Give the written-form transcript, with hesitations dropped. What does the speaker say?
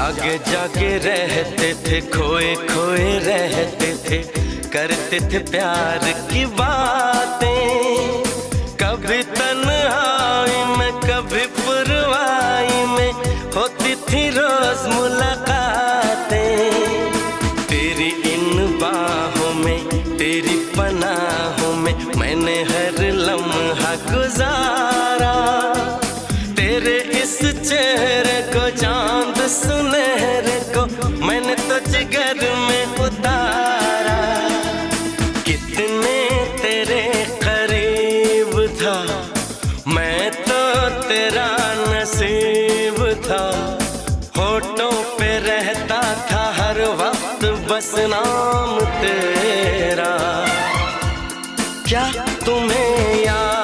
जागे जागे रहते थे, खोए खोए रहते थे, करते थे प्यार की बातें। कभी तन्हाई में कभी पुरवाई में होती थी रोज मुलाकातें। तेरी इन बाहों में तेरी पनाहों में मैंने हर लम्हा गुजारा। तेरे इस चेहरे को चांद सुनहरे को मैंने तो जिगर में उतारा। कितने तेरे करीब था मैं तो तेरा नसीब था। होठों पे रहता था हर वक्त बस नाम तेरा। क्या तुम्हें याद